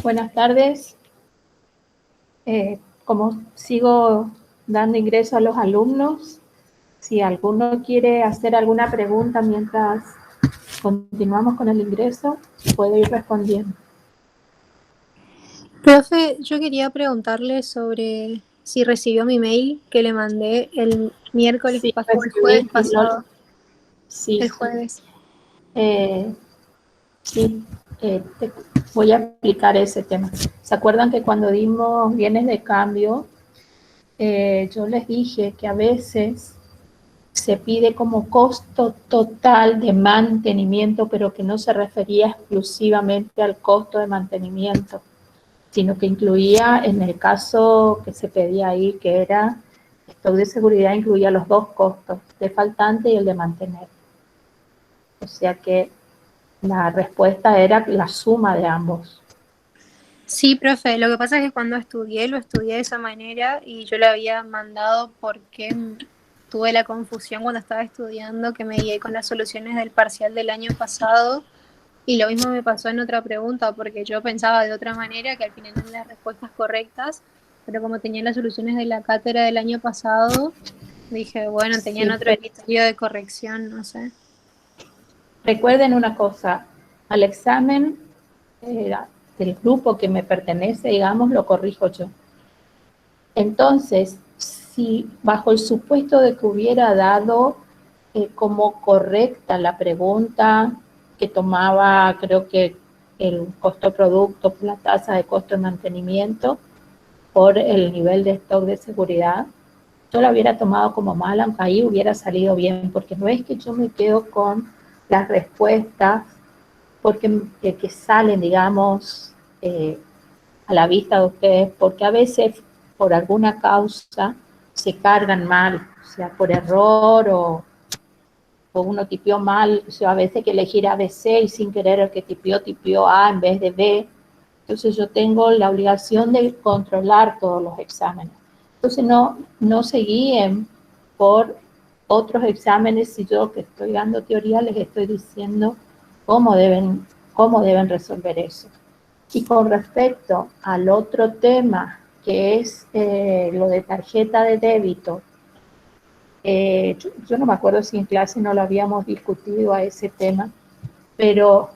Buenas tardes. Como sigo dando ingreso a los alumnos, si alguno quiere hacer alguna pregunta mientras continuamos con el ingreso, puedo ir respondiendo. Profe, yo quería preguntarle sobre si recibió mi mail que le mandé el miércoles Sí, pasado, el jueves pasado. Sí. El jueves. Sí, te voy a explicar ese tema. ¿Se acuerdan que cuando dimos bienes de cambio, yo les dije que a veces se pide como costo total de mantenimiento, pero que no se refería exclusivamente al costo de mantenimiento, sino que incluía, en el caso que se pedía ahí, que era stock de seguridad, incluía los dos costos, de faltante y el de mantener. O sea que la respuesta era la suma de ambos. Sí, profe, lo que pasa es que cuando lo estudié de esa manera y yo le había mandado porque tuve la confusión cuando estaba estudiando que me guié con las soluciones del parcial del año pasado y lo mismo me pasó en otra pregunta porque yo pensaba de otra manera que al final eran las respuestas correctas, pero como tenía las soluciones de la cátedra del año pasado, dije, bueno, tenían Sí, otro criterio de corrección, no sé. recuerden una cosa, al examen del grupo que me pertenece, digamos, lo corrijo yo. Entonces, si bajo el supuesto de que hubiera dado como correcta la pregunta que tomaba, creo que el costo producto, la tasa de costo de mantenimiento, por el nivel de stock de seguridad, yo la hubiera tomado como mala, aunque ahí hubiera salido bien, porque no es que yo me quedo con las respuestas porque que salen, digamos, a la vista de ustedes, porque a veces por alguna causa se cargan mal, o sea, por error o uno tipió mal, o sea, a veces hay que elegir A, B, C y sin querer el que tipió A en vez de B. Entonces yo tengo la obligación de controlar todos los exámenes. Entonces no se guíen por otros exámenes si yo que estoy dando teoría les estoy diciendo cómo deben resolver eso. Y con respecto al otro tema, que es lo de tarjeta de débito, yo no me acuerdo si en clase no lo habíamos discutido a ese tema, pero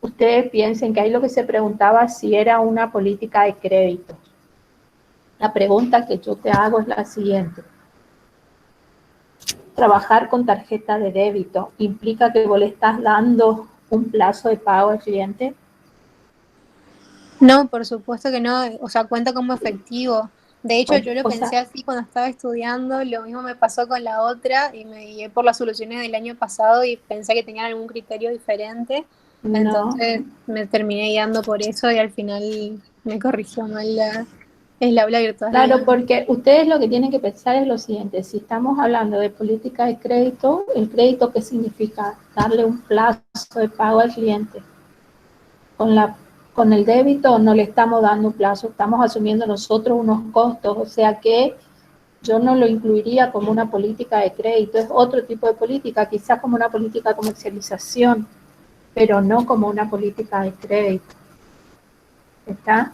ustedes piensen que ahí lo que se preguntaba si era una política de crédito. La pregunta que yo te hago es la siguiente. Trabajar con tarjeta de débito implica que vos le estás dando un plazo de pago al cliente. No, por supuesto que no, o sea, cuenta como efectivo. De hecho, yo lo O sea, pensé así cuando estaba estudiando, lo mismo me pasó con la otra y me guié por las soluciones del año pasado y pensé que tenían algún criterio diferente, no. entonces me terminé guiando por eso y al final me corrigió mal el aula virtual, Claro, digamos. porque ustedes lo que tienen que pensar es lo siguiente, si estamos hablando de política de crédito, ¿el crédito qué significa? Darle un plazo de pago al cliente. Con el débito no le estamos dando un plazo, estamos asumiendo nosotros unos costos, o sea que yo no lo incluiría como una política de crédito, es otro tipo de política, quizás como una política de comercialización, pero no como una política de crédito. ¿Está?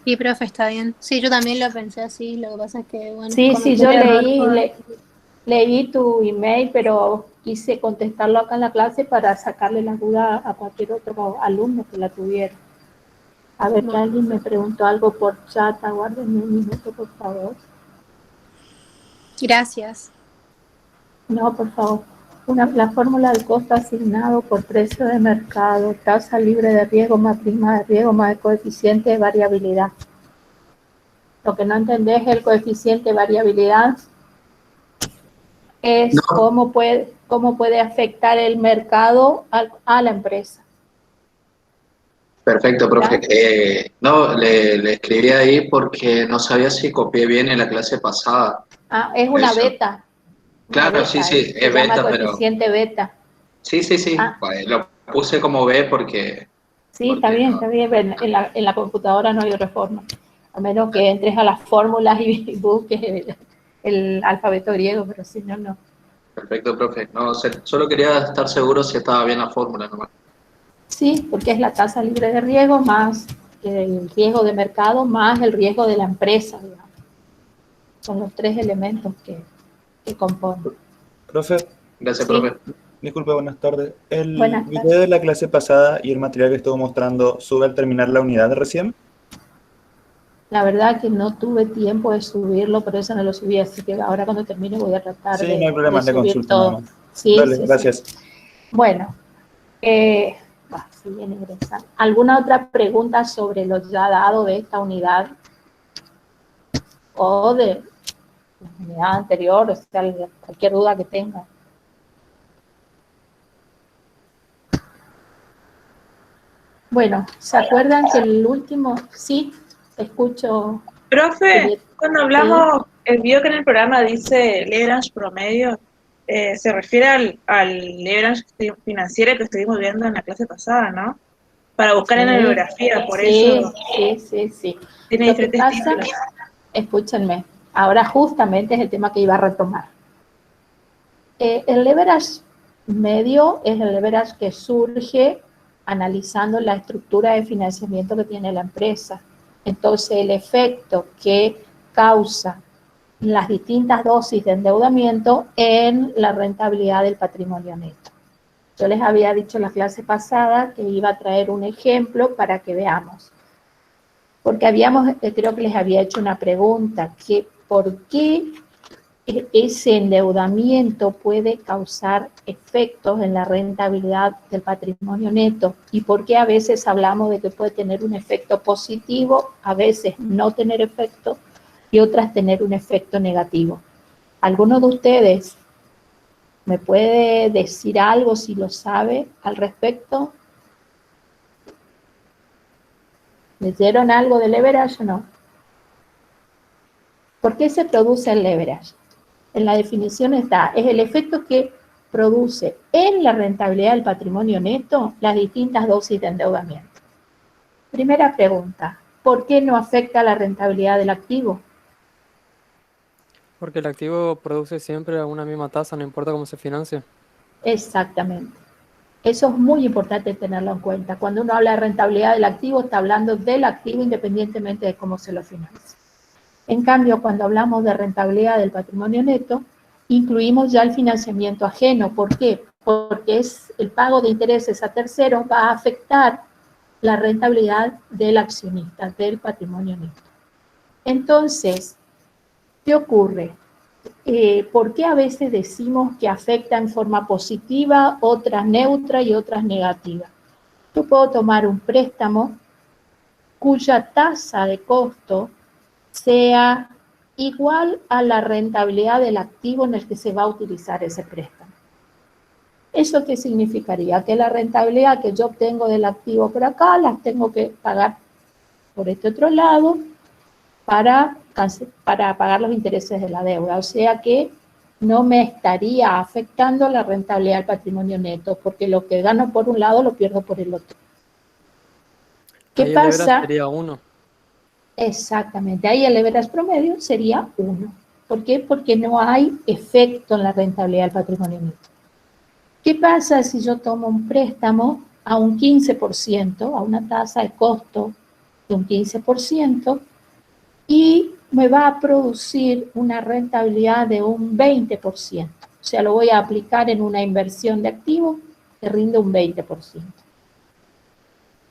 Sí, profe, está bien. Sí, yo también lo pensé así, lo que pasa es que, bueno, Sí, cometí el yo error por... leí tu email, pero quise contestarlo acá en la clase para sacarle la duda a cualquier otro alumno que la tuviera. A ver, que Bueno, alguien me preguntó algo por chat, aguárdenme un minuto, por favor. gracias. No, por favor. La fórmula del costo asignado por precio de mercado, tasa libre de riesgo más prima de riesgo más el coeficiente de variabilidad. Lo que no entendés es el coeficiente de variabilidad es No, cómo puede afectar el mercado a la empresa. perfecto, profe. ¿Está? No, le escribí ahí porque no sabía si copié bien en la clase pasada. Ah, es Eso. una Claro, sí, beta, sí, se es llama beta, pero coeficiente beta. sí, sí, sí. Ah, Pues, lo puse como B sí, porque no. está bien, en la computadora no hay otra forma, a menos que entres a las fórmulas y busques el alfabeto griego, pero si no, no. Perfecto, profe. No, solo quería estar seguro si estaba bien la fórmula nomás. Sí, porque es la tasa libre de riesgo más el riesgo de mercado más el riesgo de la empresa, digamos. Son los tres elementos que componen. Profe, Gracias, Sí. profe. disculpe, buenas tardes. ¿El Buenas video tardes. de la clase pasada y el material que estuvo mostrando sube al terminar la unidad recién? La verdad que no tuve tiempo de subirlo, por eso no lo subí, así que ahora cuando termine voy a tratar Sí, no hay problema, de le subir consulto nada todo. más. Sí, Dale, sí, sí. gracias. Bueno, sí, bien interesante. ¿Alguna otra pregunta sobre lo ya dado de esta unidad o de la unidad anterior? O sea, cualquier duda que tenga. Bueno, ¿se acuerdan que el último? Sí, escucho. Profe, Julieta. cuando Sí. hablamos, vio que en el programa dice leverage promedio, se refiere al leverage financiero que estuvimos viendo en la clase pasada, ¿no? Para buscar en la Sí, bibliografía, por sí, eso sí. tiene Lo que diferentes pasa, títulos. escúchenme, ahora justamente es el tema que iba a retomar. El leverage medio es el leverage que surge analizando la estructura de financiamiento que tiene la empresa. Entonces, el efecto que causa las distintas dosis de endeudamiento en la rentabilidad del patrimonio neto. Yo les había dicho en la clase pasada que iba a traer un ejemplo para que veamos. Porque creo que les había hecho una pregunta, que ¿por qué ese endeudamiento puede causar efectos en la rentabilidad del patrimonio neto? ¿Y por qué a veces hablamos de que puede tener un efecto positivo, a veces no tener efecto y otras tener un efecto negativo? ¿Alguno de ustedes me puede decir algo si lo sabe al respecto? ¿Leyeron algo de leverage o no? ¿Por qué se produce el leverage? En la definición está, es el efecto que produce en la rentabilidad del patrimonio neto las distintas dosis de endeudamiento. Primera pregunta, ¿por qué no afecta la rentabilidad del activo? Porque el activo produce siempre una misma tasa, no importa cómo se financie. Exactamente. Eso es muy importante tenerlo en cuenta. Cuando uno habla de rentabilidad del activo, está hablando del activo independientemente de cómo se lo financie. En cambio, cuando hablamos de rentabilidad del patrimonio neto, incluimos ya el financiamiento ajeno. ¿Por qué? Porque es el pago de intereses a terceros va a afectar la rentabilidad del accionista, del patrimonio neto. Entonces, ¿qué ocurre? ¿Por qué a veces decimos que afecta en forma positiva, otras neutra y otras negativa? Yo puedo tomar un préstamo cuya tasa de costo sea igual a la rentabilidad del activo en el que se va a utilizar ese préstamo. ¿Eso qué significaría? Que la rentabilidad que yo obtengo del activo por acá, las tengo que pagar por este otro lado para pagar los intereses de la deuda. O sea que no me estaría afectando la rentabilidad del patrimonio neto, porque lo que gano por un lado lo pierdo por el otro. ¿Qué Ahí el leverage pasa? sería 1. Exactamente, ahí el leverage promedio sería 1. ¿Por qué? Porque no hay efecto en la rentabilidad del patrimonio neto. ¿Qué pasa si yo tomo un préstamo a un 15%, a una tasa de costo de un 15%, y me va a producir una rentabilidad de un 20%? O sea, lo voy a aplicar en una inversión de activos que rinde un 20%.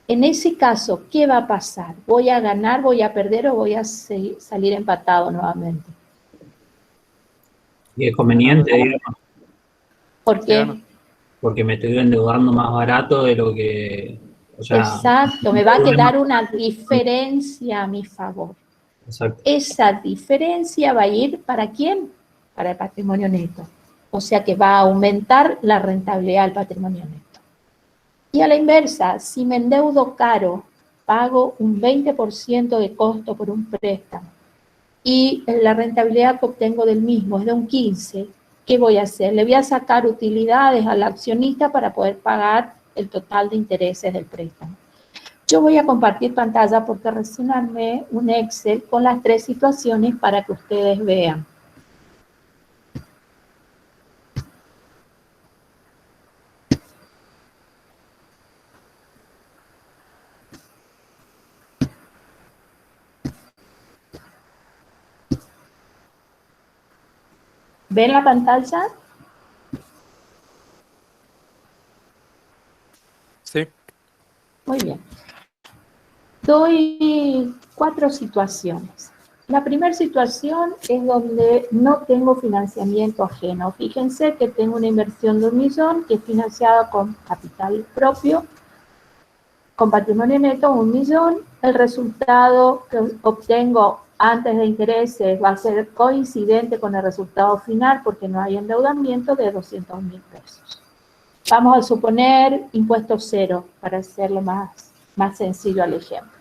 En ese caso, ¿qué va a pasar? ¿Voy a ganar, voy a perder o voy a salir empatado nuevamente? Y es conveniente, digamos, ¿Por Se gana. qué? porque me estoy endeudando más barato de lo que, o sea, Exacto, me va a quedar una diferencia a mi favor. exacto. Esa diferencia va a ir ¿para quién? Para el patrimonio neto. O sea que va a aumentar la rentabilidad del patrimonio neto. Y a la inversa, si me endeudo caro, pago un 20% de costo por un préstamo y la rentabilidad que obtengo del mismo es de un 15%, ¿qué voy a hacer? Le voy a sacar utilidades al accionista para poder pagar el total de intereses del préstamo. Yo voy a compartir pantalla porque recién armé un Excel con las tres situaciones para que ustedes vean. ¿Ven la pantalla? Sí. Muy bien. Doy 4 situaciones. La primera situación es donde no tengo financiamiento ajeno. Fíjense que tengo una inversión de 1 millón que es financiada con capital propio, con patrimonio neto 1 millón. El resultado que obtengo antes de intereses va a ser coincidente con el resultado final porque no hay endeudamiento de 200.000 pesos. Vamos a suponer impuesto cero para hacerlo más sencillo al ejemplo.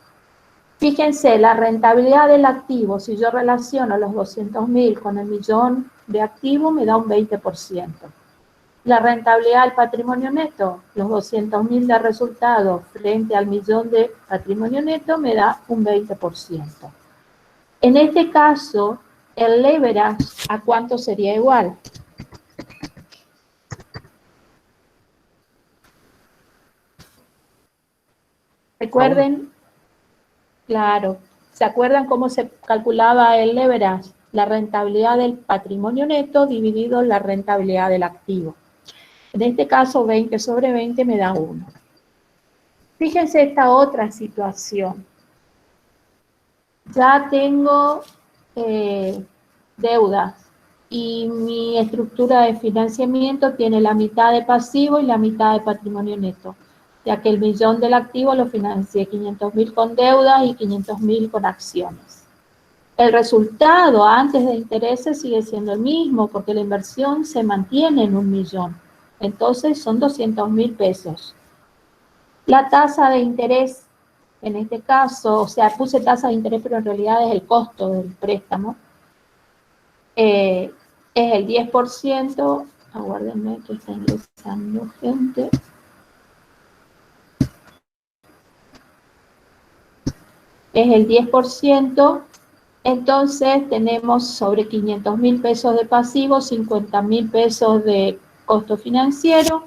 Fíjense, la rentabilidad del activo, si yo relaciono los 200.000 con el millón de activo, me da un 20%. La rentabilidad del patrimonio neto, los 200.000 de resultado frente al millón de patrimonio neto, me da un 20%. En este caso, el leverage, ¿a cuánto sería igual? Recuerden, claro, ¿se acuerdan cómo se calculaba el leverage? La rentabilidad del patrimonio neto dividido la rentabilidad del activo. En este caso, 20 sobre 20 me da 1. Fíjense esta otra situación. Ya tengo deudas y mi estructura de financiamiento tiene la mitad de pasivo y la mitad de patrimonio neto, ya que el millón del activo lo financié 500.000 con deudas y 500.000 con acciones. El resultado antes de intereses sigue siendo el mismo porque la inversión se mantiene en 1 millón. Entonces son 200.000 pesos. La tasa de interés, en este caso, o sea, puse tasa de interés, pero en realidad es el costo del préstamo, es el 10%. Aguárdenme que está ingresando gente. Es el 10%. Entonces tenemos sobre 500.000 pesos de pasivo, 50.000 pesos de costo financiero.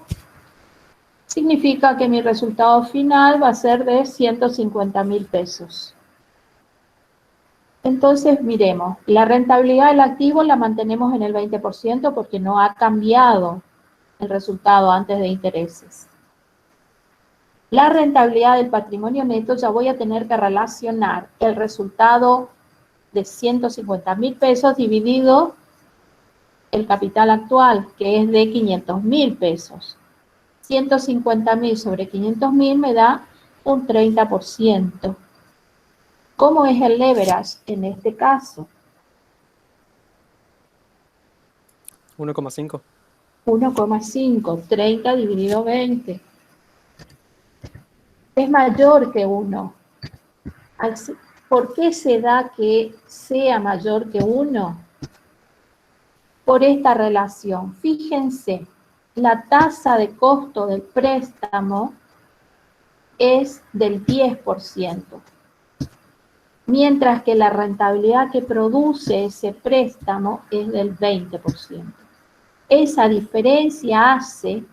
Significa que mi resultado final va a ser de 150.000 pesos. Entonces, miremos, la rentabilidad del activo la mantenemos en el 20% porque no ha cambiado el resultado antes de intereses. La rentabilidad del patrimonio neto ya voy a tener que relacionar el resultado de 150.000 pesos dividido el capital actual, que es de 500.000 pesos. 150.000 sobre 500.000 me da un 30%. ¿Cómo es el leverage en este caso? 1,5. 1,5, 30 dividido 20. Es mayor que 1. ¿Por qué se da que sea mayor que 1? Por esta relación. Fíjense, la tasa de costo del préstamo es del 10%, mientras que la rentabilidad que produce ese préstamo es del 20%. Esa diferencia hace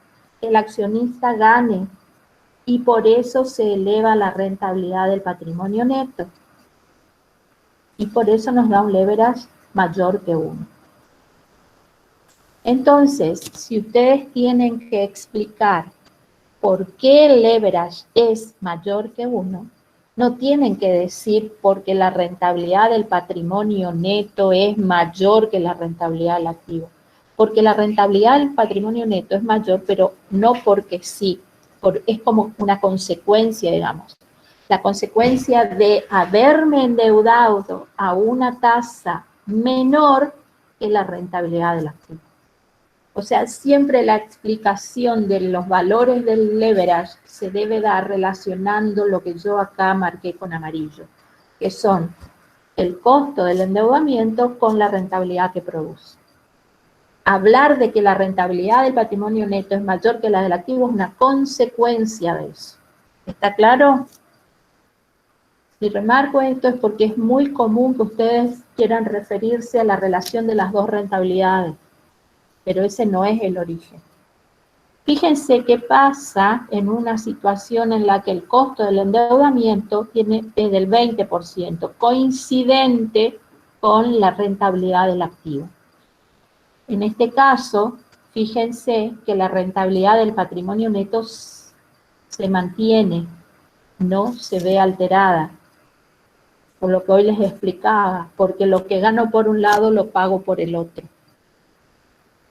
que el accionista gane y por eso se eleva la rentabilidad del patrimonio neto. Y por eso nos da un leverage mayor que 1. Entonces, si ustedes tienen que explicar por qué el leverage es mayor que 1, no tienen que decir porque la rentabilidad del patrimonio neto es mayor que la rentabilidad del activo. Porque la rentabilidad del patrimonio neto es mayor, pero no porque sí, es como una consecuencia, digamos. La consecuencia de haberme endeudado a una tasa menor que la rentabilidad del activo. O sea, siempre la explicación de los valores del leverage se debe dar relacionando lo que yo acá marqué con amarillo, que son el costo del endeudamiento con la rentabilidad que produce. Hablar de que la rentabilidad del patrimonio neto es mayor que la del activo es una consecuencia de eso. ¿Está claro? Si remarco esto es porque es muy común que ustedes quieran referirse a la relación de las dos rentabilidades, pero ese no es el origen. Fíjense qué pasa en una situación en la que el costo del endeudamiento es del 20%, coincidente con la rentabilidad del activo. En este caso, fíjense que la rentabilidad del patrimonio neto se mantiene, no se ve alterada, por lo que hoy les explicaba, porque lo que gano por un lado lo pago por el otro.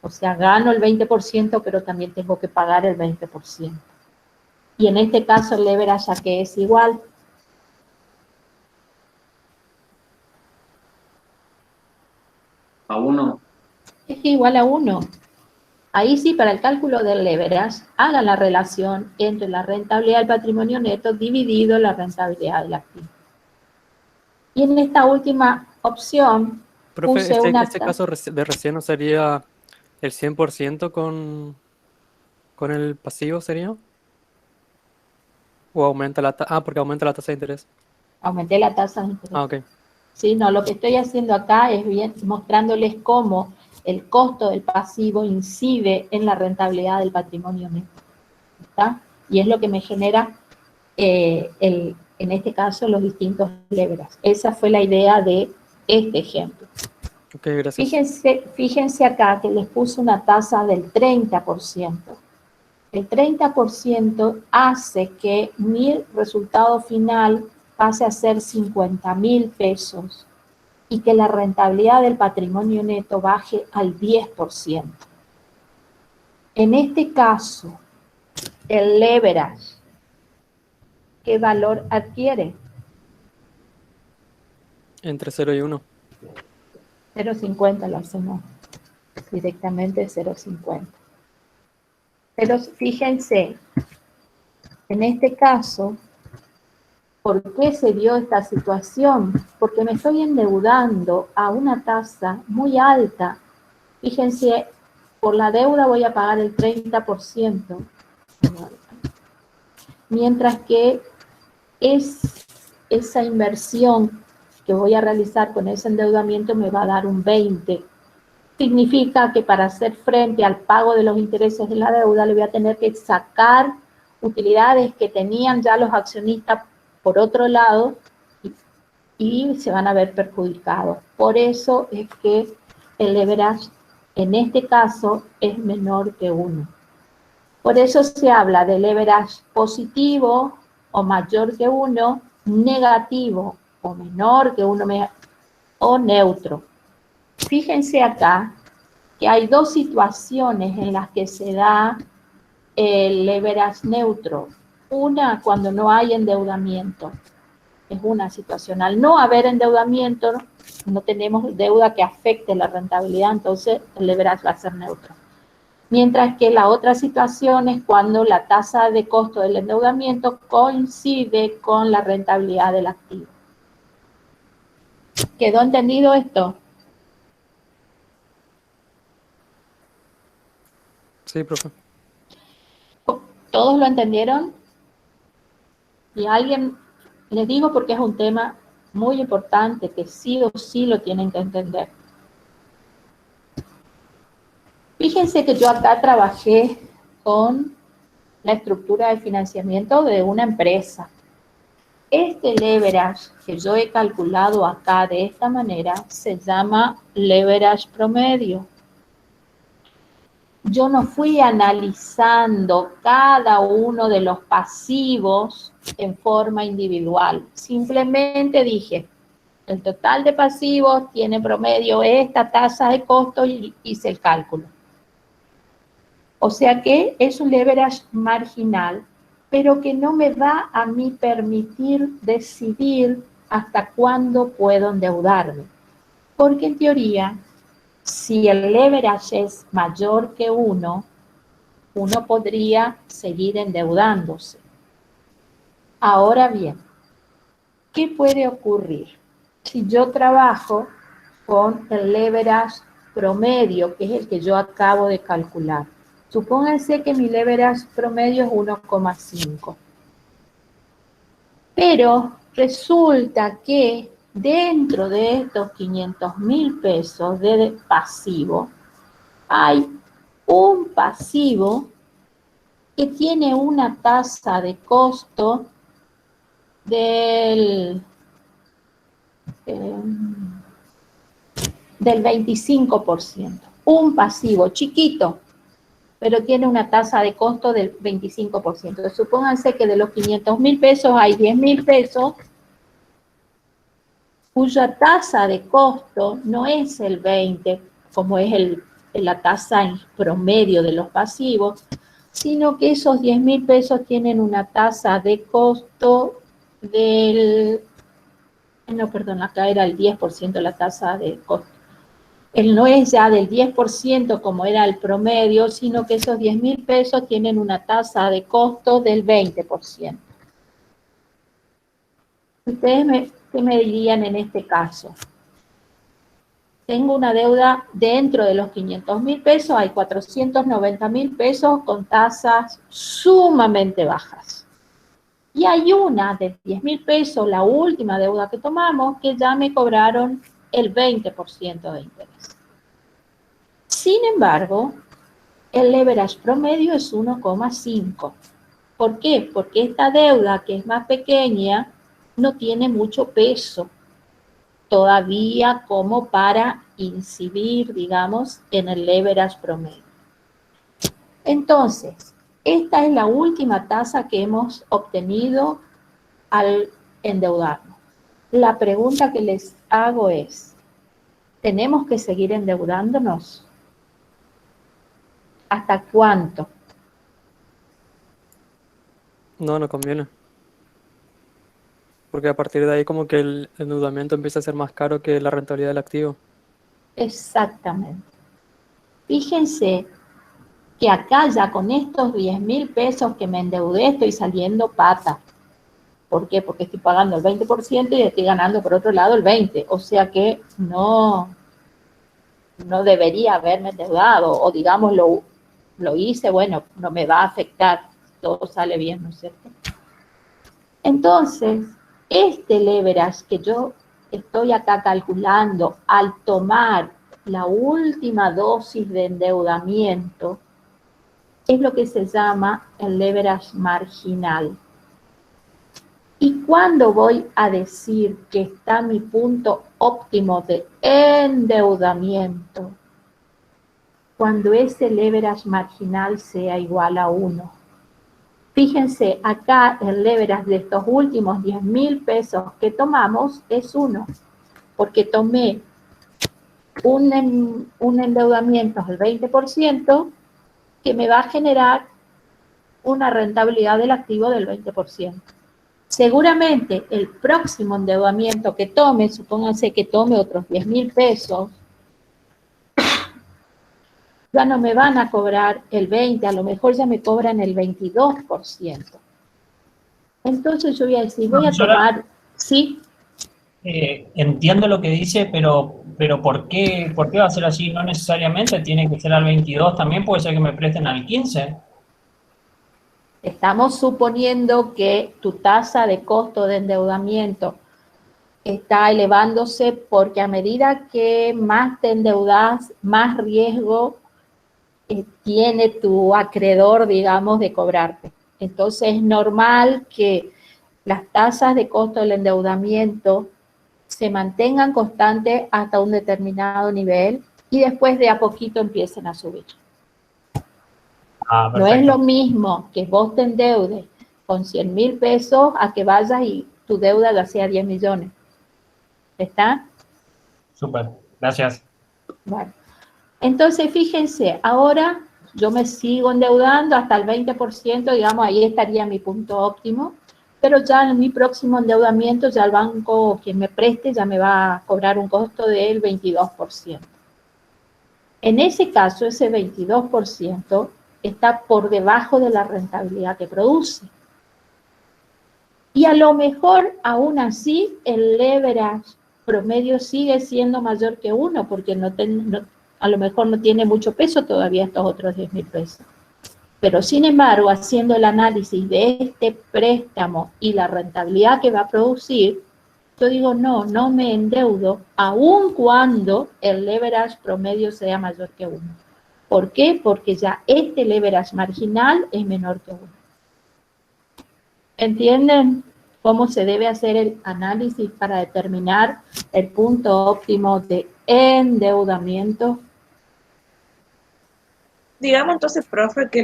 O sea, gano el 20%, pero también tengo que pagar el 20%. Y en este caso el leverage, ya que es igual, A 1. es igual a 1. Ahí sí, para el cálculo del leverage, hagan la relación entre la rentabilidad del patrimonio neto dividido la rentabilidad del activo. Y en esta última opción Profe, puse una... este caso de recién no sería el 100% con el pasivo, ¿sería? ¿O aumenta la tasa? Ah, porque aumenta la tasa de interés. Aumenté la tasa de interés. Ah, ok. Sí, no, lo que estoy haciendo acá es bien mostrándoles cómo el costo del pasivo incide en la rentabilidad del patrimonio neto. ¿Está? Y es lo que me genera, en este caso, los distintos leverage. Esa fue la idea de este ejemplo. Ok, gracias. Fíjense acá que les puse una tasa del 30%. El 30% hace que mi resultado final pase a ser 50.000 pesos y que la rentabilidad del patrimonio neto baje al 10%. En este caso, el leverage, ¿qué valor adquiere? Entre 0 y 1. 0,50 lo hacemos directamente 0,50. Pero fíjense, en este caso, ¿por qué se dio esta situación? Porque me estoy endeudando a una tasa muy alta. Fíjense, por la deuda voy a pagar el 30%, mientras que esa inversión que voy a realizar con ese endeudamiento me va a dar un 20%. Significa que para hacer frente al pago de los intereses de la deuda le voy a tener que sacar utilidades que tenían ya los accionistas por otro lado y se van a ver perjudicados. Por eso es que el leverage en este caso es menor que 1. Por eso se habla de leverage positivo o mayor que 1, negativo o menor que 1 o neutro. Fíjense acá que hay dos situaciones en las que se da el leverage neutro. Una, cuando no hay endeudamiento. Es una situación. Al no haber endeudamiento, no tenemos deuda que afecte la rentabilidad, entonces el leverage va a ser neutro. Mientras que la otra situación es cuando la tasa de costo del endeudamiento coincide con la rentabilidad del activo. ¿Quedó entendido esto? Sí, profe. ¿Todos lo entendieron? Y alguien, les digo porque es un tema muy importante que sí o sí lo tienen que entender. Fíjense que yo acá trabajé con la estructura de financiamiento de una empresa. Este leverage que yo he calculado acá de esta manera se llama leverage promedio. Yo no fui analizando cada uno de los pasivos en forma individual. Simplemente dije, el total de pasivos tiene promedio esta tasa de costo y hice el cálculo. O sea que es un leverage marginal, pero que no me va a mí permitir decidir hasta cuándo puedo endeudarme. Porque en teoría, si el leverage es mayor que 1, uno podría seguir endeudándose. Ahora bien, ¿qué puede ocurrir? Si yo trabajo con el leverage promedio, que es el que yo acabo de calcular. Supónganse que mi leverage promedio es 1,5. Pero resulta que dentro de estos 500.000 pesos de pasivo, hay un pasivo que tiene una tasa de costo del 25%. un pasivo chiquito, pero tiene una tasa de costo del 25%. Supónganse que de los 500.000 pesos hay 10.000 pesos cuya tasa de costo no es el 20, como es la tasa en promedio de los pasivos, sino que esos 10.000 pesos tienen una tasa de costo del, no, perdón, acá era el 10% la tasa de costo. No es ya del 10% como era el promedio, sino que esos 10.000 pesos tienen una tasa de costo del 20%. ¿Ustedes qué me dirían en este caso? Tengo una deuda dentro de los 500.000 pesos, hay 490.000 pesos con tasas sumamente bajas. Y hay una de 10.000 pesos, la última deuda que tomamos, que ya me cobraron el 20% de interés. Sin embargo, el leverage promedio es 1,5. ¿Por qué? Porque esta deuda, que es más pequeña, no tiene mucho peso todavía como para incidir, digamos, en el leverage promedio. Entonces, esta es la última tasa que hemos obtenido al endeudarnos. La pregunta que les hago es, ¿tenemos que seguir endeudándonos? ¿Hasta cuánto? No, no conviene. Porque a partir de ahí como que el endeudamiento empieza a ser más caro que la rentabilidad del activo. Exactamente. Fíjense que acá ya con estos 10.000 pesos que me endeudé estoy saliendo pata. ¿Por qué? Porque estoy pagando el 20% y estoy ganando por otro lado el 20%. O sea que no debería haberme endeudado. O digamos, lo hice, bueno, no me va a afectar. Todo sale bien, ¿no es cierto? Entonces, este leverage que yo estoy acá calculando al tomar la última dosis de endeudamiento es lo que se llama el leverage marginal. ¿Y cuándo voy a decir que está mi punto óptimo de endeudamiento? Cuando ese leverage marginal sea igual a 1. Fíjense, acá el leverage de estos últimos 10.000 pesos que tomamos es 1, porque tomé un endeudamiento del 20% que me va a generar una rentabilidad del activo del 20%. Seguramente el próximo endeudamiento que tome, supónganse que tome otros 10.000 pesos, ya no me van a cobrar el 20%, a lo mejor ya me cobran el 22%. Entonces yo voy a decir, voy a tomar, ¿sí? Entiendo lo que dice, pero ¿por qué va a ser así? No necesariamente tiene que ser al 22, también puede ser que me presten al 15. Estamos suponiendo que tu tasa de costo de endeudamiento está elevándose porque a medida que más te endeudas, más riesgo tiene tu acreedor, digamos, de cobrarte. Entonces es normal que las tasas de costo del endeudamiento se mantengan constantes hasta un determinado nivel y después de a poquito empiecen a subir. No es lo mismo que vos te endeudes con 100.000 pesos a que vayas y tu deuda ya sea 10 millones. ¿Está? Súper, gracias. Bueno, entonces fíjense, ahora yo me sigo endeudando hasta el 20%, digamos, ahí estaría mi punto óptimo, pero ya en mi próximo endeudamiento ya el banco quien me preste ya me va a cobrar un costo del 22%. En ese caso, ese 22% está por debajo de la rentabilidad que produce. Y a lo mejor, aún así, el leverage promedio sigue siendo mayor que 1, porque a lo mejor no tiene mucho peso todavía estos otros 10.000 pesos. Pero sin embargo, haciendo el análisis de este préstamo y la rentabilidad que va a producir, yo digo, no me endeudo, aun cuando el leverage promedio sea mayor que 1. ¿Por qué? Porque ya este leverage marginal es menor que 1. ¿Entienden cómo se debe hacer el análisis para determinar el punto óptimo de endeudamiento? Digamos entonces, profe, que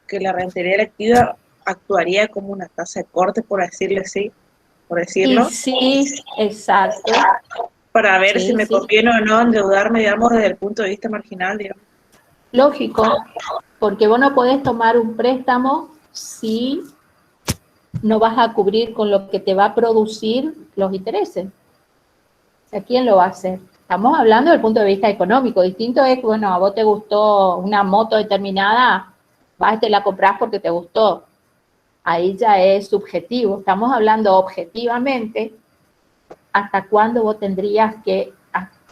que la rentabilidad activa actuaría como una tasa de corte, por decirlo así, por Y decirlo, sí, exacto, para ver si sí, me sí, conviene o no endeudarme, digamos, desde el punto de vista marginal, digamos. lógico, porque vos no podés tomar un préstamo si no vas a cubrir con lo que te va a producir los intereses. O sea, ¿quién lo va a hacer? Estamos hablando del punto de vista económico. Distinto es que, bueno, a vos te gustó una moto determinada, vas y te la compras porque te gustó. Ahí ya es subjetivo. Estamos hablando objetivamente hasta cuándo vos tendrías que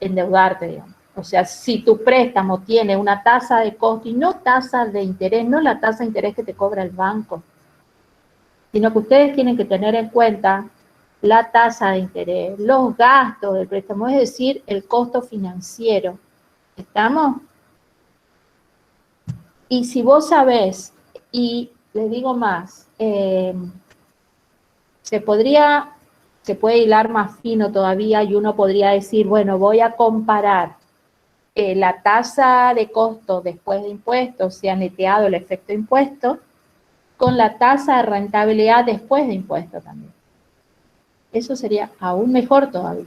endeudarte, digamos. O sea, si tu préstamo tiene una tasa de costo y no tasa de interés, no la tasa de interés que te cobra el banco, sino que ustedes tienen que tener en cuenta la tasa de interés, los gastos del préstamo, es decir, el costo financiero. ¿Estamos? Y si vos sabés, y les digo más, se puede hilar más fino todavía y uno podría decir, bueno, voy a comparar la tasa de costo después de impuestos, se ha neteado el efecto impuesto, con la tasa de rentabilidad después de impuestos también. Eso sería aún mejor todavía.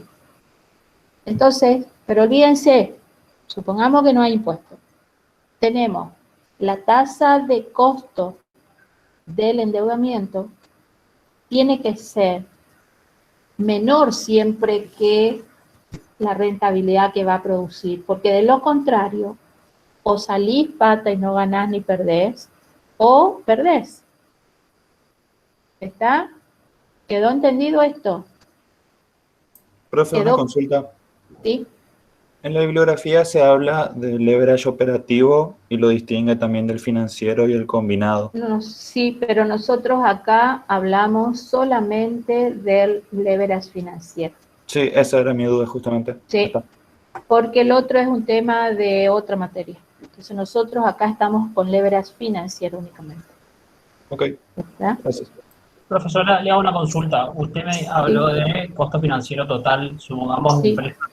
Entonces, pero olvídense, supongamos que no hay impuestos. Tenemos la tasa de costo del endeudamiento, tiene que ser menor siempre que la rentabilidad que va a producir, porque de lo contrario, o salís pata y no ganás ni perdés, o perdés. ¿Está? ¿Quedó entendido esto? Profe, una ¿Quedó? consulta. ¿Sí? En la bibliografía se habla del leverage operativo y lo distingue también del financiero y el combinado. No, sí, pero nosotros acá hablamos solamente del leverage financiero. Sí, esa era mi duda justamente. Sí, Está. porque el otro es un tema de otra materia. Entonces nosotros acá estamos con leverage financiero únicamente. Ok, ¿Verdad? gracias. Profesora, le hago una consulta. Usted me habló de costo financiero total, supongamos un Sí, préstamo.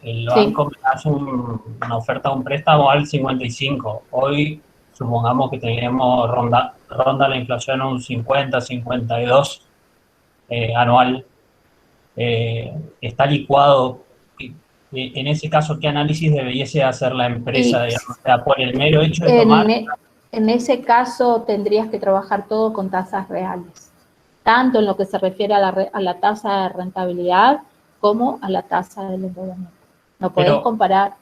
El sí. banco me hace una oferta de un préstamo al 55. Hoy, supongamos que tenemos ronda la inflación un 50, 52 anual. Está licuado. En ese caso, ¿qué análisis debiese hacer la empresa? Y Digamos? O sea, por el mero hecho de tomar. en ese caso tendrías que trabajar todo con tasas reales, tanto en lo que se refiere a la tasa de rentabilidad como a la tasa del endeudamiento. No podés Pero comparar.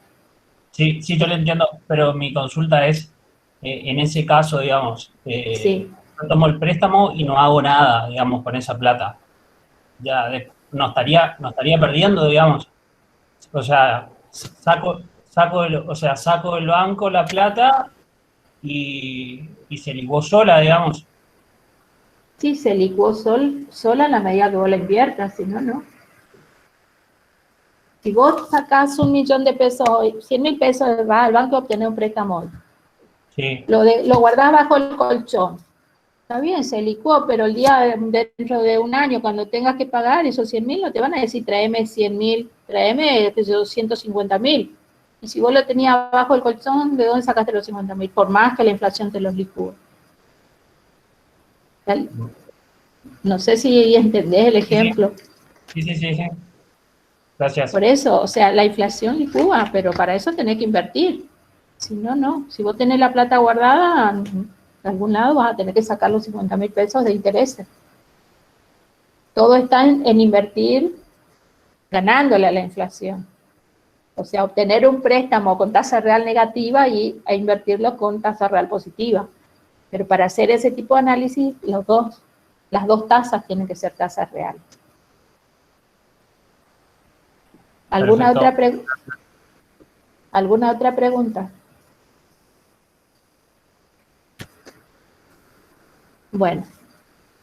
sí, sí, yo lo entiendo, pero mi consulta es, en ese caso, digamos, Sí, yo tomo el préstamo y no hago nada, digamos, con esa plata. Ya no estaría perdiendo, digamos. O sea, saco del banco la plata y se ligó sola, digamos. sí, se licuó sola en la medida que vos la inviertas, si no, no. Si vos sacás 1.000.000 de pesos hoy, 100.000 pesos, vas al banco a obtener un préstamo hoy. Sí, Lo guardás bajo el colchón. Está bien, se licuó, pero el día dentro de un año, cuando tengas que pagar esos 100.000, no te van a decir tráeme 100.000, tráeme 150.000. Y si vos lo tenías bajo el colchón, ¿de dónde sacaste los 50.000? Por más que la inflación te los licúe. No sé si entendés el ejemplo. sí. Gracias. Por eso, o sea, la inflación licúa, pero para eso tenés que invertir. Si no, no. Si vos tenés la plata guardada, de algún lado vas a tener que sacar los 50.000 pesos de intereses. Todo está en invertir ganándole a la inflación. O sea, obtener un préstamo con tasa real negativa e invertirlo con tasa real positiva. Pero para hacer ese tipo de análisis, las dos tasas tienen que ser tasas reales. ¿Alguna otra pregunta? Bueno,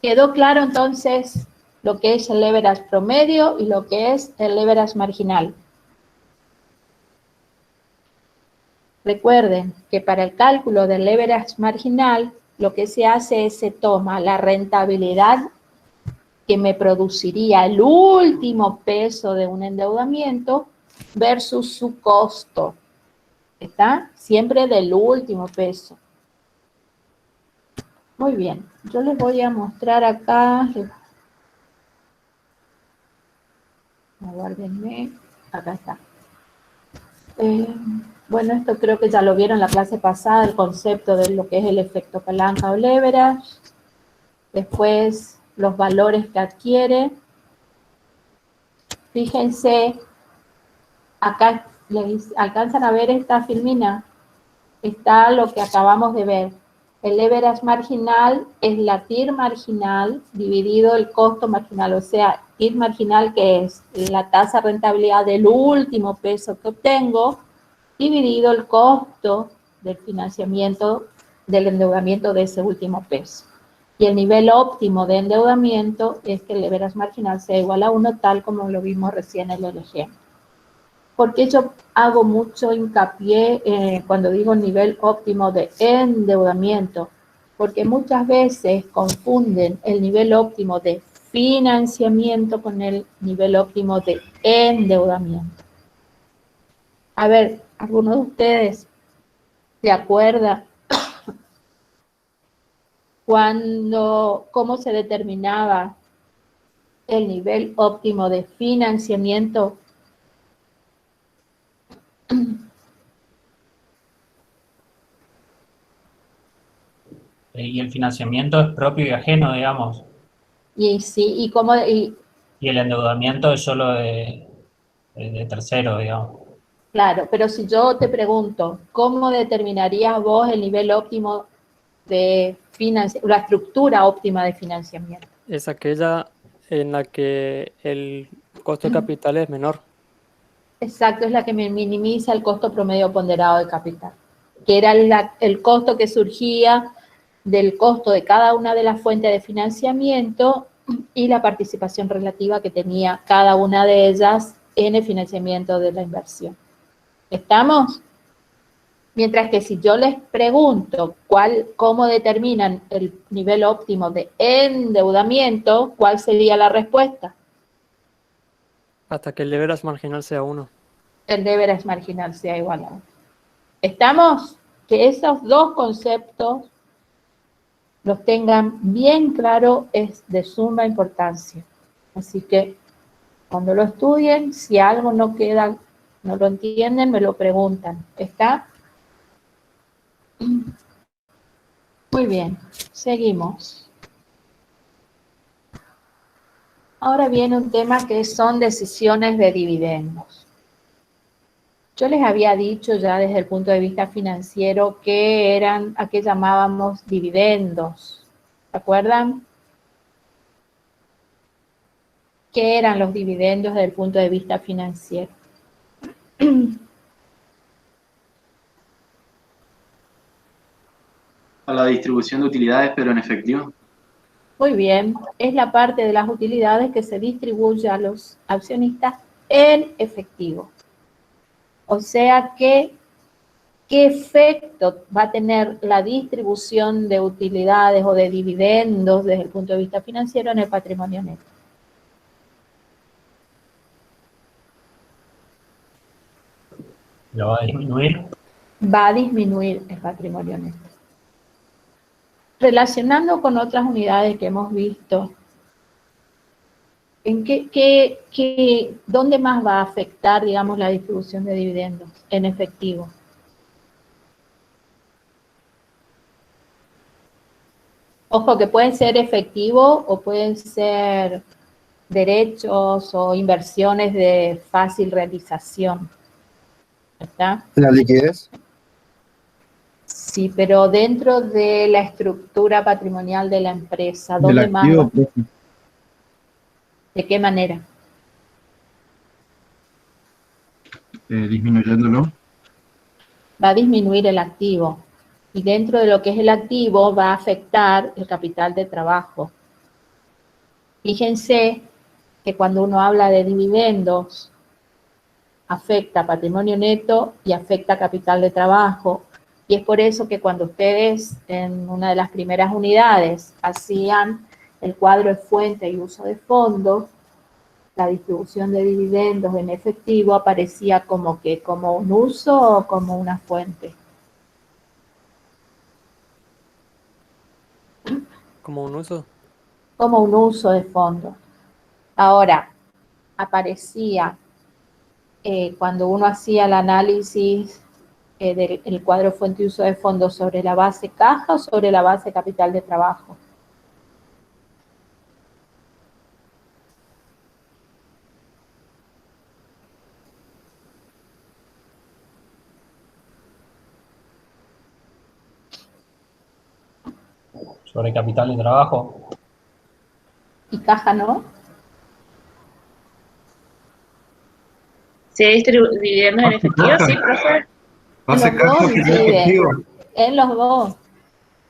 quedó claro entonces lo que es el leverage promedio y lo que es el leverage marginal. Recuerden que para el cálculo del leverage marginal, lo que se hace es se toma la rentabilidad que me produciría el último peso de un endeudamiento versus su costo. ¿Está? Siempre del último peso. Muy bien. Yo les voy a mostrar acá. Aguárdenme. Acá está. Bueno, esto creo que ya lo vieron en la clase pasada, el concepto de lo que es el efecto palanca o leverage. Después, los valores que adquiere. Fíjense, acá alcanzan a ver esta filmina. Está lo que acabamos de ver. El leverage marginal es la TIR marginal dividido el costo marginal, o sea, TIR marginal que es la tasa de rentabilidad del último peso que obtengo, dividido el costo del financiamiento, del endeudamiento de ese último peso. Y el nivel óptimo de endeudamiento es que el leverage marginal sea igual a 1, tal como lo vimos recién en el ejemplo. Porque yo hago mucho hincapié cuando digo nivel óptimo de endeudamiento, porque muchas veces confunden el nivel óptimo de financiamiento con el nivel óptimo de endeudamiento. A ver, ¿alguno de ustedes se acuerda cómo se determinaba el nivel óptimo de financiamiento? Y el financiamiento es propio y ajeno, digamos. Y sí, Y el endeudamiento es solo de tercero, digamos. claro, pero si yo te pregunto, ¿cómo determinarías vos el nivel óptimo de financiamiento, la estructura óptima de financiamiento? Es aquella en la que el costo de capital es menor. Exacto, es la que me minimiza el costo promedio ponderado de capital, que era el costo que surgía del costo de cada una de las fuentes de financiamiento y la participación relativa que tenía cada una de ellas en el financiamiento de la inversión. ¿Estamos? Mientras que si yo les pregunto cómo determinan el nivel óptimo de endeudamiento, ¿cuál sería la respuesta? Hasta que el leverage marginal sea 1. El leverage marginal sea igual a 1. ¿Estamos? Que esos dos conceptos los tengan bien claro es de suma importancia. Así que cuando lo estudien, si algo no queda, no lo entienden, me lo preguntan. ¿Está? Muy bien, seguimos. Ahora viene un tema que son decisiones de dividendos. Yo les había dicho ya desde el punto de vista financiero que eran a qué llamábamos dividendos. ¿Se acuerdan? ¿Qué eran los dividendos desde el punto de vista financiero? A la distribución de utilidades, pero en efectivo. Muy bien, es la parte de las utilidades que se distribuye a los accionistas en efectivo. O sea que, ¿qué efecto va a tener la distribución de utilidades o de dividendos desde el punto de vista financiero en el patrimonio neto? ¿Lo va a disminuir? Va a disminuir el patrimonio neto. Relacionando con otras unidades que hemos visto, ¿en dónde más va a afectar, digamos, la distribución de dividendos en efectivo? Ojo, que pueden ser efectivo o pueden ser derechos o inversiones de fácil realización. ¿Está? ¿La liquidez? Sí, pero dentro de la estructura patrimonial de la empresa, ¿Del ¿dónde más activo, va? profe? ¿De qué manera? Disminuyéndolo. Va a disminuir el activo. Y dentro de lo que es el activo va a afectar el capital de trabajo. Fíjense que cuando uno habla de dividendos, afecta patrimonio neto y afecta capital de trabajo. Y es por eso que cuando ustedes en una de las primeras unidades hacían el cuadro de fuente y uso de fondos, la distribución de dividendos en efectivo aparecía como que como un uso o como una fuente. Como un uso. Como un uso de fondos. Ahora, aparecía cuando uno hacía el análisis del cuadro fuente y uso de fondos sobre la base caja o sobre la base capital de trabajo. Sobre capital de trabajo. ¿Y caja no? Si hay dividendos en efectivo, sí, profe. Base En los dos caja, primer incide, efectivo. en los dos.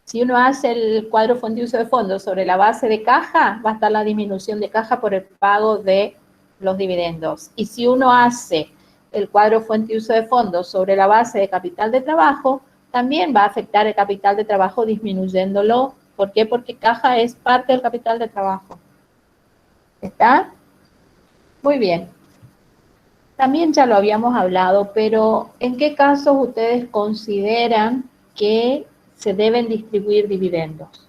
Si uno hace el cuadro fuente y uso de fondos sobre la base de caja, va a estar la disminución de caja por el pago de los dividendos. Y si uno hace el cuadro fuente y uso de fondos sobre la base de capital de trabajo, también va a afectar el capital de trabajo disminuyéndolo. ¿Por qué? Porque caja es parte del capital de trabajo. ¿Está? Muy bien. También ya lo habíamos hablado, pero ¿en qué casos ustedes consideran que se deben distribuir dividendos?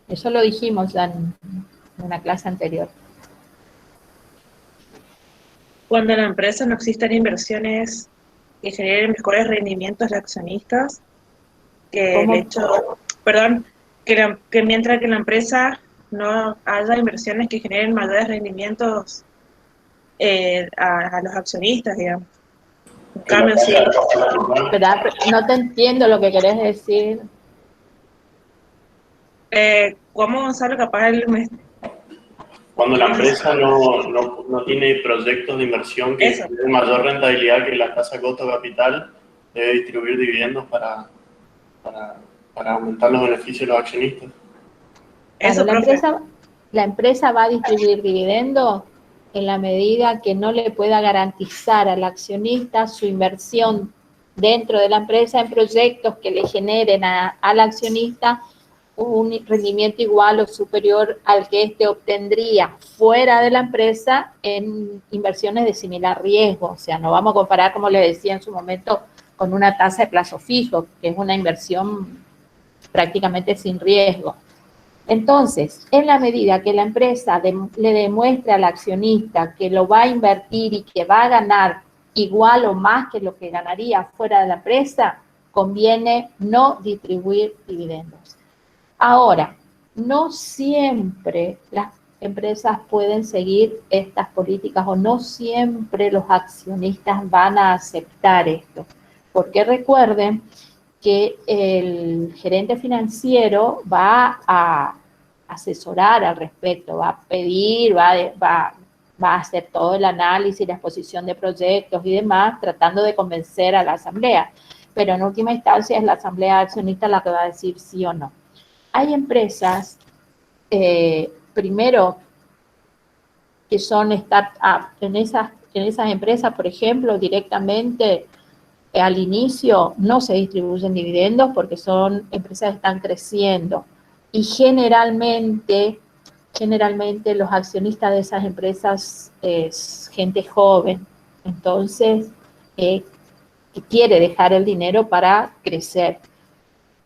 Eso lo dijimos ya en una clase anterior. Cuando en la empresa no existen inversiones que generen mejores rendimientos de accionistas, que el ¿Cómo? hecho, perdón, que mientras que en la empresa no haya inversiones que generen mayores rendimientos a los accionistas, digamos. En cambio, sí. Espera, no te entiendo lo que querés decir. ¿Cómo Gonzalo capaz él me... Cuando la empresa no tiene proyectos de inversión que Eso. den mayor rentabilidad que la tasa costo-capital, debe distribuir dividendos para aumentar los beneficios de los accionistas. Eso, Claro, profe. la empresa va a distribuir dividendos en la medida que no le pueda garantizar al accionista su inversión dentro de la empresa en proyectos que le generen al accionista un rendimiento igual o superior al que éste obtendría fuera de la empresa en inversiones de similar riesgo. O sea, no vamos a comparar, como le decía en su momento, con una tasa de plazo fijo, que es una inversión prácticamente sin riesgo. Entonces, en la medida que la empresa le demuestre al accionista que lo va a invertir y que va a ganar igual o más que lo que ganaría fuera de la empresa, conviene no distribuir dividendos. Ahora, no siempre las empresas pueden seguir estas políticas o no siempre los accionistas van a aceptar esto, porque recuerden que el gerente financiero va a asesorar al respecto, va a pedir, va a hacer todo el análisis, la exposición de proyectos y demás, tratando de convencer a la asamblea. Pero en última instancia es la asamblea accionista la que va a decir sí o no. Hay empresas, primero, que son startups. En esas empresas, por ejemplo, directamente al inicio no se distribuyen dividendos porque son empresas que están creciendo. Y generalmente los accionistas de esas empresas es gente joven. Entonces, que quiere dejar el dinero para crecer.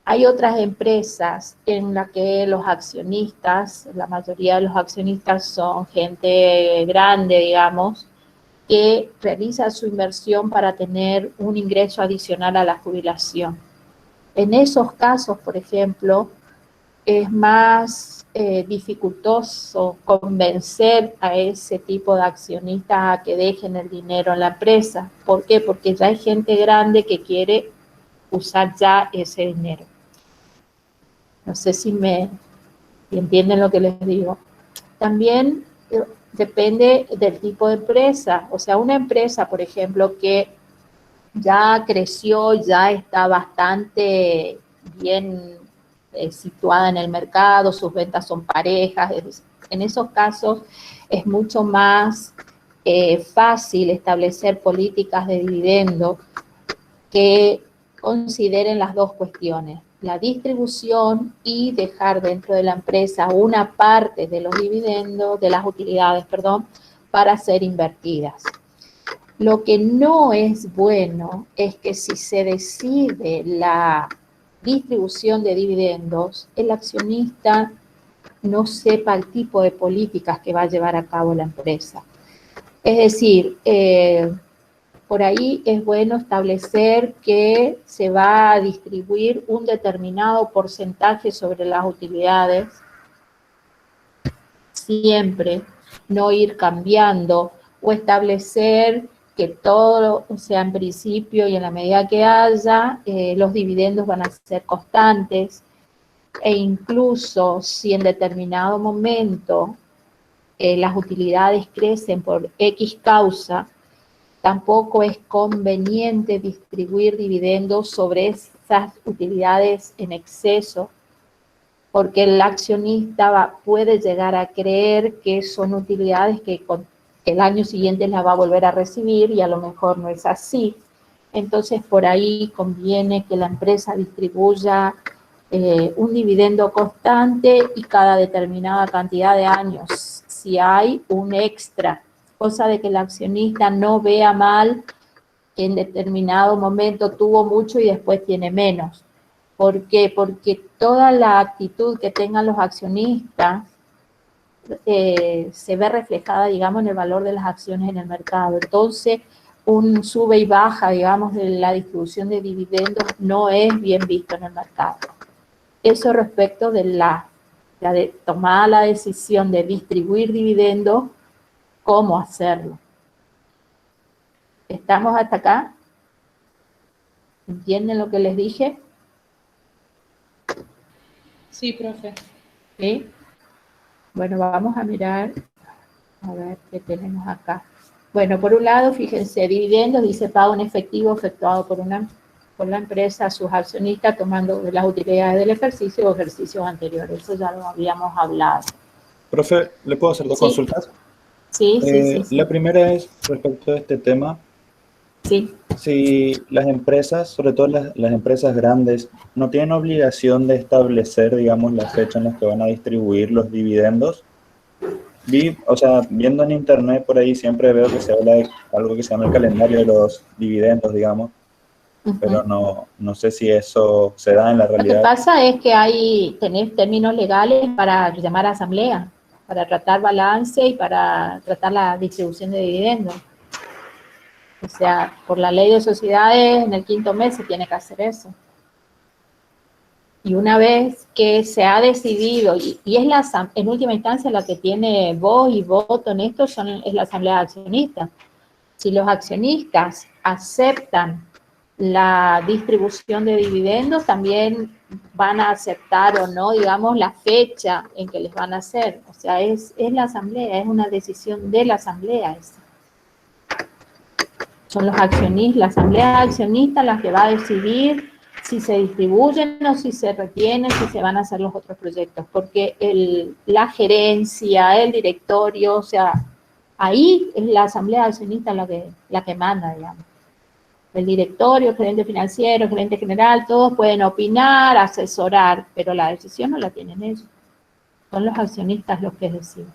Hay otras empresas en las que los accionistas, la mayoría de los accionistas son gente grande, digamos, que realiza su inversión para tener un ingreso adicional a la jubilación. En esos casos, por ejemplo, es más dificultoso convencer a ese tipo de accionistas a que dejen el dinero en la empresa. ¿Por qué? Porque ya hay gente grande que quiere usar ya ese dinero. No sé si entienden lo que les digo. También depende del tipo de empresa. O sea, una empresa, por ejemplo, que ya creció, ya está bastante bien situada en el mercado, sus ventas son parejas. En esos casos es mucho más fácil establecer políticas de dividendo que consideren las dos cuestiones. la distribución y dejar dentro de la empresa una parte de los dividendos, de las utilidades, perdón, para ser invertidas. Lo que no es bueno es que si se decide la distribución de dividendos, el accionista no sepa el tipo de políticas que va a llevar a cabo la empresa. Es decir, por ahí es bueno establecer que se va a distribuir un determinado porcentaje sobre las utilidades, siempre, no ir cambiando, o establecer que todo, o sea, en principio y en la medida que haya, los dividendos van a ser constantes, e incluso si en determinado momento las utilidades crecen por X causa, tampoco es conveniente distribuir dividendos sobre esas utilidades en exceso, porque el accionista puede llegar a creer que son utilidades que el año siguiente las va a volver a recibir y a lo mejor no es así. Entonces, por ahí conviene que la empresa distribuya un dividendo constante y cada determinada cantidad de años, si hay un extra, cosa de que el accionista no vea mal que en determinado momento tuvo mucho y después tiene menos. ¿Por qué? Porque toda la actitud que tengan los accionistas se ve reflejada, digamos, en el valor de las acciones en el mercado. Entonces, un sube y baja, digamos, de la distribución de dividendos no es bien visto en el mercado. Eso respecto de de tomar la decisión de distribuir dividendos, ¿cómo hacerlo? ¿Estamos hasta acá? ¿Entienden lo que les dije? Sí, profe. ¿Sí? Bueno, vamos a mirar, a ver qué tenemos acá. Bueno, por un lado, fíjense, dividendos, dice pago en efectivo efectuado por la empresa a sus accionistas tomando las utilidades del ejercicio o ejercicios anteriores. Eso ya lo habíamos hablado. Profe, ¿le puedo hacer dos consultas? Sí, sí. La primera es respecto a este tema. Sí. Si las empresas, sobre todo las empresas grandes, no tienen obligación de establecer, digamos, la fecha en la que van a distribuir los dividendos. Viendo en internet por ahí siempre veo que se habla de algo que se llama el calendario de los dividendos, digamos, pero no sé si eso se da en la realidad. Lo que pasa es que tenés términos legales para llamar a asamblea, para tratar balance y para tratar la distribución de dividendos. O sea, por la ley de sociedades, en el 5º mes se tiene que hacer eso. Y una vez que se ha decidido, y es en última instancia la que tiene voz y voto en esto, es la asamblea de accionistas. Si los accionistas aceptan la distribución de dividendos, también van a aceptar o no, digamos, la fecha en que les van a hacer. O sea, es la asamblea, es una decisión de la asamblea esa. Son los accionistas, la asamblea de accionistas las que va a decidir si se distribuyen o si se retienen, si se van a hacer los otros proyectos, porque la gerencia, el directorio, o sea, ahí es la asamblea de accionistas la que manda, digamos. El directorio, el gerente financiero, el gerente general, todos pueden opinar, asesorar, pero la decisión no la tienen ellos. Son los accionistas los que deciden.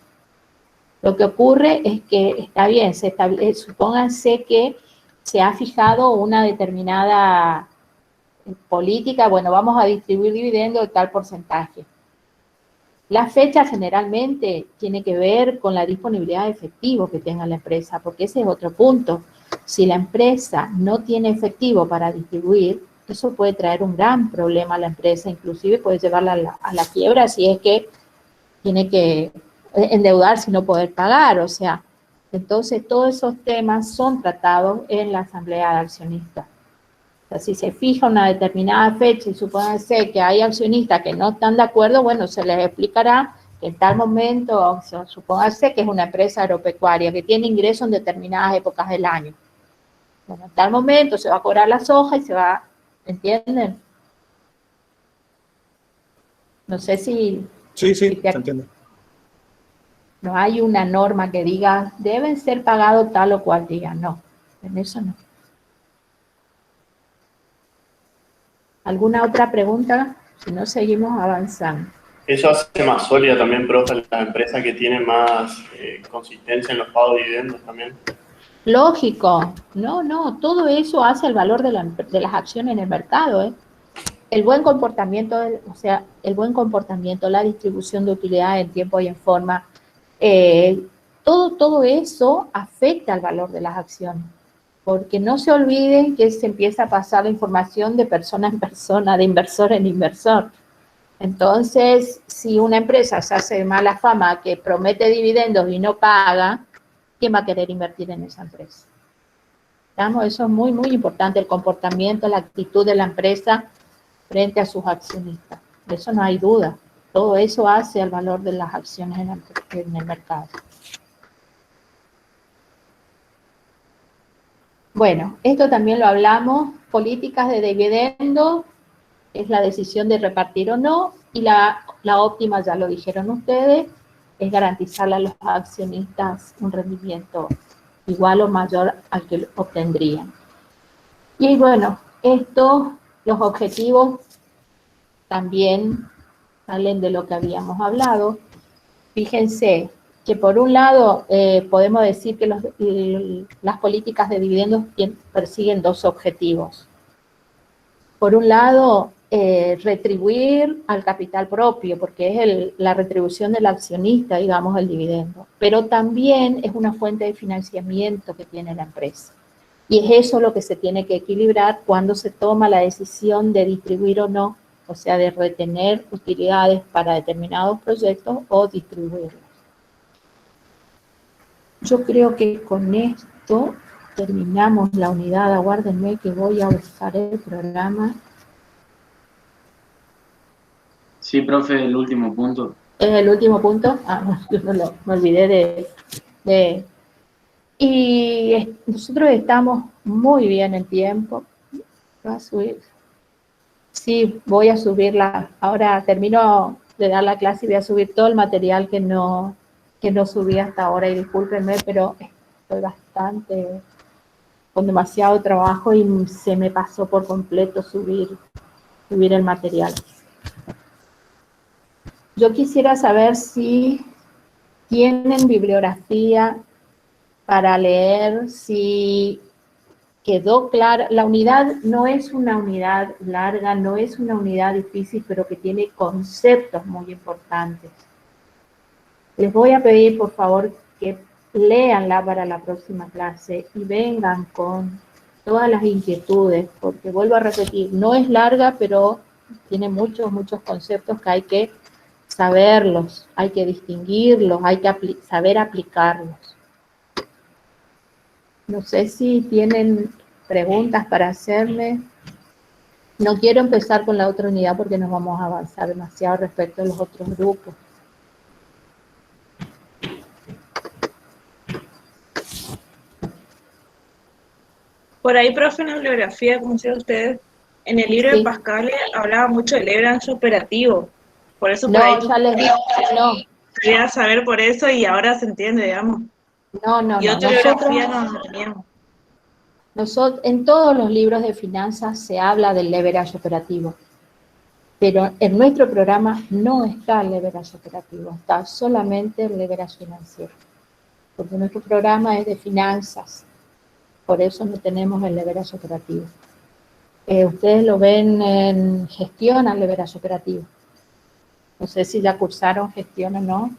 Lo que ocurre es que, está bien, supónganse que se ha fijado una determinada política, bueno, vamos a distribuir dividendos de tal porcentaje. La fecha generalmente tiene que ver con la disponibilidad de efectivo que tenga la empresa, porque ese es otro punto. Si la empresa no tiene efectivo para distribuir, eso puede traer un gran problema a la empresa, inclusive puede llevarla a la quiebra si es que tiene que endeudarse y no poder pagar, o sea, entonces todos esos temas son tratados en la asamblea de accionistas. O sea, si se fija una determinada fecha y supóngase que hay accionistas que no están de acuerdo, bueno, se les explicará que en tal momento, o sea, supóngase que es una empresa agropecuaria que tiene ingresos en determinadas épocas del año. Bueno, en tal momento se va a cobrar la soja y se va, ¿entienden? No sé si... Sí, se entiende. No hay una norma que diga, deben ser pagados tal o cual día, no, en eso no. ¿Alguna otra pregunta? Si no, seguimos avanzando. Eso hace más sólida también, profe, la empresa que tiene más consistencia en los pagos de dividendos también. Lógico, no, todo eso hace el valor de las acciones en el mercado, ¿eh? El buen comportamiento, la distribución de utilidad en tiempo y en forma, todo eso afecta al valor de las acciones. Porque no se olviden que se empieza a pasar la información de persona en persona, de inversor en inversor. Entonces, si una empresa se hace mala fama que promete dividendos y no paga, ¿quién va a querer invertir en esa empresa? ¿Estamos? Eso es muy, muy importante, el comportamiento, la actitud de la empresa frente a sus accionistas. De eso no hay duda. Todo eso hace el valor de las acciones en el mercado. Bueno, esto también lo hablamos. Políticas de dividendos es la decisión de repartir o no, y la óptima, ya lo dijeron ustedes, es garantizarle a los accionistas un rendimiento igual o mayor al que obtendrían. Y bueno, los objetivos también salen de lo que habíamos hablado. Fíjense que por un lado podemos decir que las políticas de dividendos persiguen dos objetivos. Por un lado, retribuir al capital propio, porque es la retribución del accionista, digamos, el dividendo. Pero también es una fuente de financiamiento que tiene la empresa. Y es eso lo que se tiene que equilibrar cuando se toma la decisión de distribuir o no, o sea, de retener utilidades para determinados proyectos o distribuirlos. Yo creo que con esto terminamos la unidad. Aguárdenme que voy a buscar el programa. Sí, profe, el último punto. ¿Es el último punto? Yo me olvidé Y nosotros estamos muy bien en tiempo. ¿Va a subir? Sí, voy a subirla. Ahora termino de dar la clase y voy a subir todo el material que no subí hasta ahora. Y discúlpenme, pero estoy con demasiado trabajo y se me pasó por completo subir el material. Yo quisiera saber si tienen bibliografía para leer, si quedó clara. La unidad no es una unidad larga, no es una unidad difícil, pero que tiene conceptos muy importantes. Les voy a pedir, por favor, que léanla para la próxima clase y vengan con todas las inquietudes, porque vuelvo a repetir, no es larga, pero tiene muchos conceptos que hay que saberlos, hay que distinguirlos, hay que saber aplicarlos. No sé si tienen preguntas para hacerme. No quiero empezar con la otra unidad porque nos vamos a avanzar demasiado respecto a los otros grupos. Por ahí, profe, en la bibliografía, como decían ustedes, en el libro de Pascal hablaba mucho del leverage operativo. Por eso por ahí ya les digo que no. Quería saber por eso y ahora se entiende, digamos. Y otra bibliografía no teníamos. En todos los libros de finanzas se habla del leverage operativo, pero en nuestro programa no está el leverage operativo, está solamente el leverage financiero, porque nuestro programa es de finanzas, por eso no tenemos el leverage operativo. Ustedes lo ven en gestión al leverage operativo. No sé si ya cursaron gestión o no.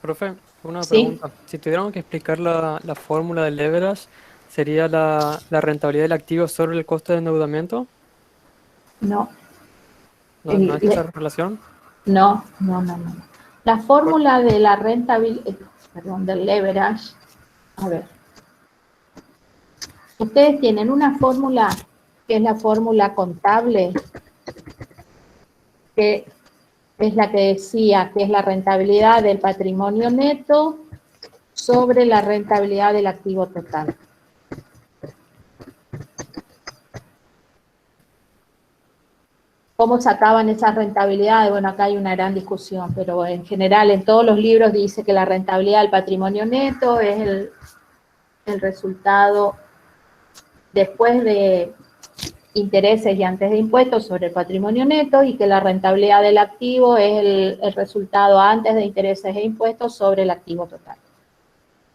Profe, una pregunta. Si tuviéramos que explicar la fórmula del leverage, ¿sería la rentabilidad del activo sobre el coste de endeudamiento? No. ¿No es esa relación? No. La fórmula de la rentabilidad, del leverage, a ver. Ustedes tienen una fórmula que es la fórmula contable, que es la que decía que es la rentabilidad del patrimonio neto sobre la rentabilidad del activo total. ¿Cómo sacaban esas rentabilidades? Bueno, acá hay una gran discusión, pero en general en todos los libros dice que la rentabilidad del patrimonio neto es el resultado después de intereses y antes de impuestos sobre el patrimonio neto, y que la rentabilidad del activo es el resultado antes de intereses e impuestos sobre el activo total.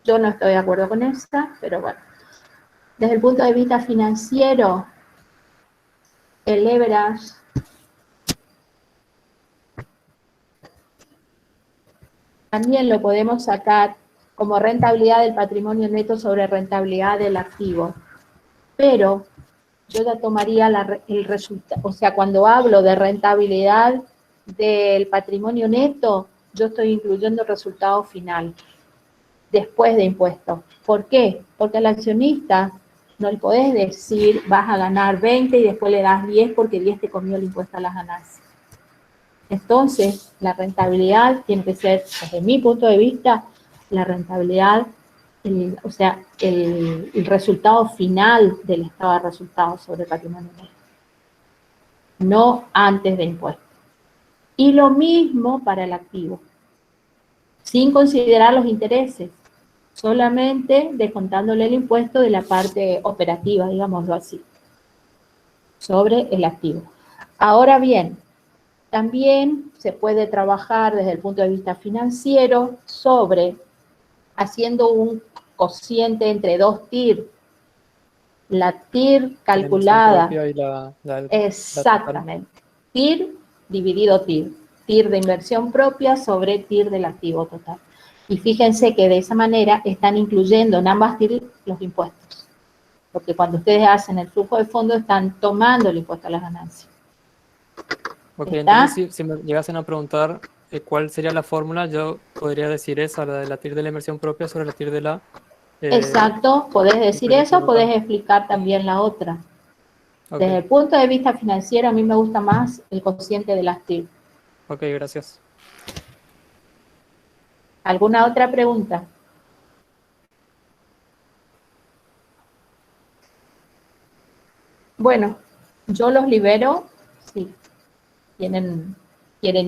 Yo no estoy de acuerdo con esta, pero bueno. Desde el punto de vista financiero, el leverage también lo podemos sacar como rentabilidad del patrimonio neto sobre rentabilidad del activo. Pero yo ya tomaría el resultado, o sea, cuando hablo de rentabilidad del patrimonio neto, yo estoy incluyendo el resultado final, después de impuestos. ¿Por qué? Porque al accionista no le podés decir vas a ganar 20 y después le das 10 porque 10 te comió el impuesto a las ganancias. Entonces, la rentabilidad tiene que ser, desde mi punto de vista, la rentabilidad, o sea, el resultado final del estado de resultados sobre el patrimonio neto, no antes de impuestos. Y lo mismo para el activo, sin considerar los intereses, solamente descontándole el impuesto de la parte operativa, digámoslo así, sobre el activo. Ahora bien, también se puede trabajar desde el punto de vista financiero sobre haciendo un cociente entre dos TIR. La TIR calculada, exactamente, TIR dividido TIR. TIR de inversión propia sobre TIR del activo total. Y fíjense que de esa manera están incluyendo en ambas TIR los impuestos. Porque cuando ustedes hacen el flujo de fondos están tomando el impuesto a las ganancias. Ok, entonces si me llegasen a preguntar cuál sería la fórmula, yo podría decir esa, la de la TIR de la inversión propia sobre la TIR de la... Exacto, podés decir eso, podés explicar también la otra. Okay. Desde el punto de vista financiero, a mí me gusta más el cociente de las TIR. Ok, gracias. ¿Alguna otra pregunta? Bueno, yo los libero, sí. Quieren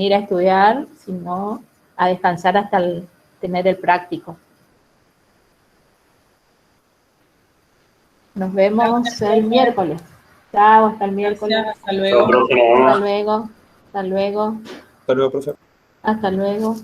ir a estudiar, si no, a descansar hasta tener el práctico. Nos vemos el miércoles. Chao, hasta el miércoles. Hasta luego. Hasta luego. Hasta luego. Hasta luego, profesor. Hasta luego.